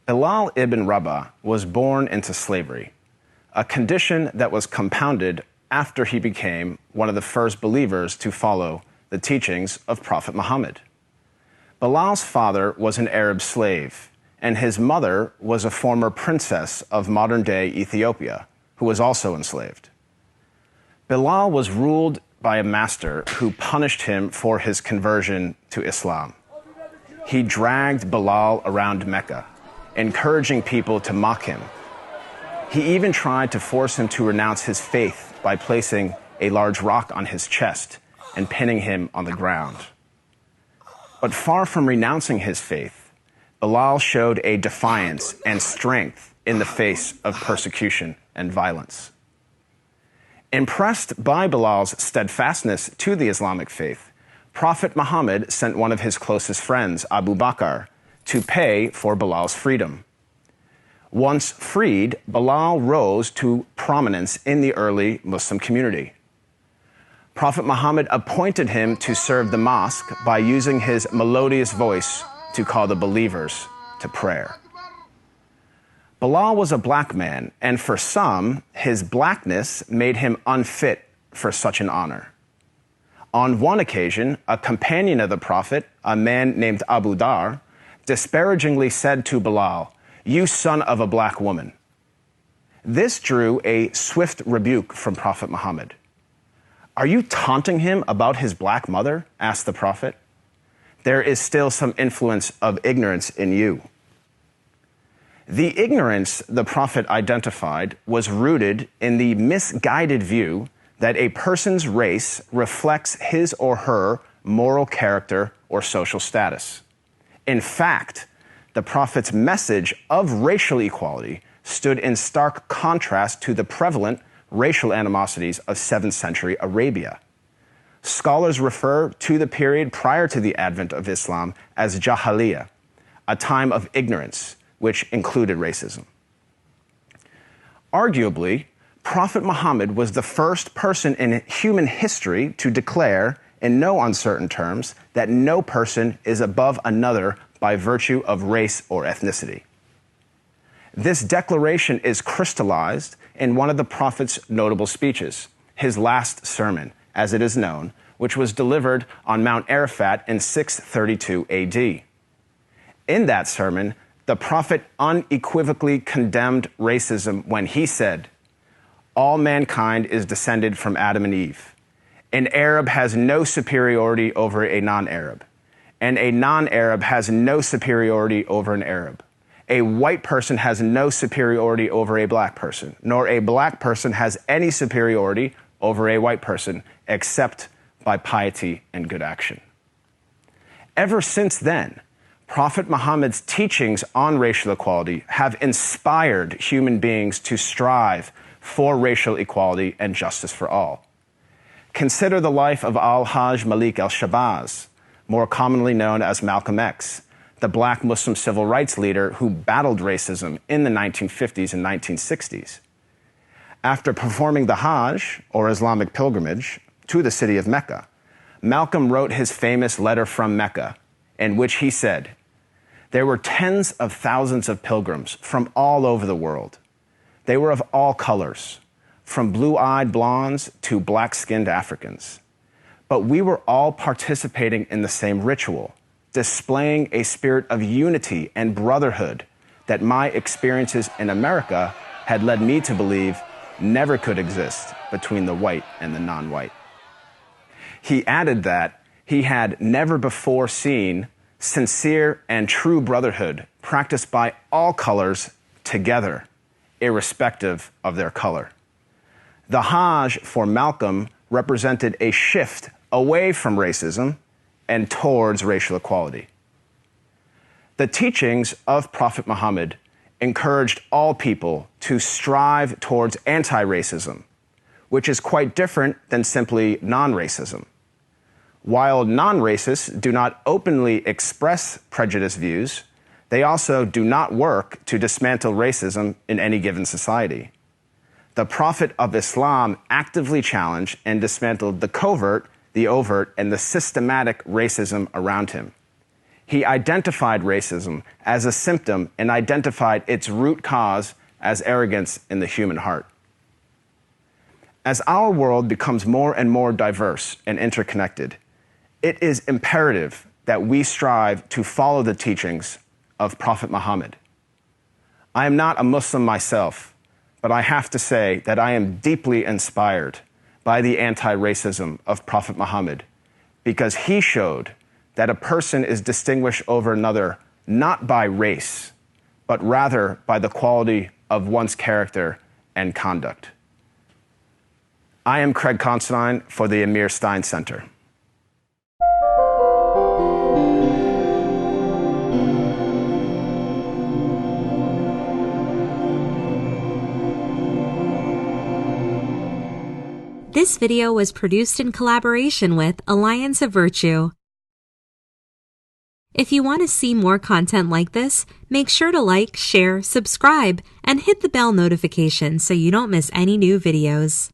Bilal ibn Rabah was born into slavery, a condition that was compounded after he became one of the first believers to follow the teachings of Prophet Muhammad. Bilal's father was an Arab slave, and his mother was a former princess of modern-day Ethiopia, who was also enslaved. Bilal was ruled by a master who punished him for his conversion to Islam. He dragged Bilal around Mecca, encouraging people to mock him. He even tried to force him to renounce his faith by placing a large rock on his chest and pinning him on the ground. But far from renouncing his faith, Bilal showed a defiance and strength in the face of persecution and violence. Impressed by Bilal's steadfastness to the Islamic faith, Prophet Muhammad sent one of his closest friends, Abu Bakr, to pay for Bilal's freedom. Once freed, Bilal rose to prominence in the early Muslim community. Prophet Muhammad appointed him to serve the mosque by using his melodious voice to call the believers to prayer. Bilal was a black man, and for some, his blackness made him unfit for such an honor. On one occasion, a companion of the Prophet, a man named Abu Dar, disparagingly said to Bilal, "You son of a black woman." This drew a swift rebuke from Prophet Muhammad. "Are you taunting him about his black mother?" asked the Prophet. "There is still some influence of ignorance in you." The ignorance the Prophet identified was rooted in the misguided view that a person's race reflects his or her moral character or social status. In fact, the Prophet's message of racial equality stood in stark contrast to the prevalent racial animosities of 7th century Arabia. Scholars refer to the period prior to the advent of Islam as Jahiliyyah, a time of ignorance, which included racism. Arguably, Prophet Muhammad was the first person in human history to declare, in no uncertain terms, that no person is above another by virtue of race or ethnicity. This declaration is crystallized in one of the Prophet's notable speeches, his last sermon, as it is known, which was delivered on Mount Arafat in 632 AD. In that sermon, the Prophet unequivocally condemned racism when he said, "All mankind is descended from Adam and Eve. An Arab has no superiority over a non-Arab, and a non-Arab has no superiority over an Arab. A white person has no superiority over a black person, nor a black person has any superiority over a white person, except by piety and good action." Ever since then, Prophet Muhammad's teachings on racial equality have inspired human beings to strive for racial equality and justice for all. Consider the life of Al-Hajj Malik al-Shabazz, more commonly known as Malcolm X, the black Muslim civil rights leader who battled racism in the 1950s and 1960s. After performing the Hajj, or Islamic pilgrimage, to the city of Mecca, Malcolm wrote his famous letter from Mecca, in which he said, "There were tens of thousands of pilgrims from all over the world. They were of all colors, from blue-eyed blondes to black-skinned Africans. But we were all participating in the same ritual, displaying a spirit of unity and brotherhood that my experiences in America had led me to believe never could exist between the white and the non-white." He added that he had never before seen sincere and true brotherhood practiced by all colors together, irrespective of their color. The Hajj for Malcolm represented a shift away from racism and towards racial equality. The teachings of Prophet Muhammad encouraged all people to strive towards anti-racism, which is quite different than simply non-racism. While non-racists do not openly express prejudiced views, they also do not work to dismantle racism in any given society. The Prophet of Islam actively challenged and dismantled the covert, the overt, and the systematic racism around him. He identified racism as a symptom and identified its root cause as arrogance in the human heart. As our world becomes more and more diverse and interconnected, it is imperative that we strive to follow the teachings of Prophet Muhammad. I am not a Muslim myself, but I have to say that I am deeply inspired by the anti-racism of Prophet Muhammad, because he showed that a person is distinguished over another not by race, but rather by the quality of one's character and conduct. I am Craig Considine for the Amir Stein Center. This video was produced in collaboration with Alliance of Virtue. If you want to see more content like this, make sure to like, share, subscribe, and hit the bell notification so you don't miss any new videos.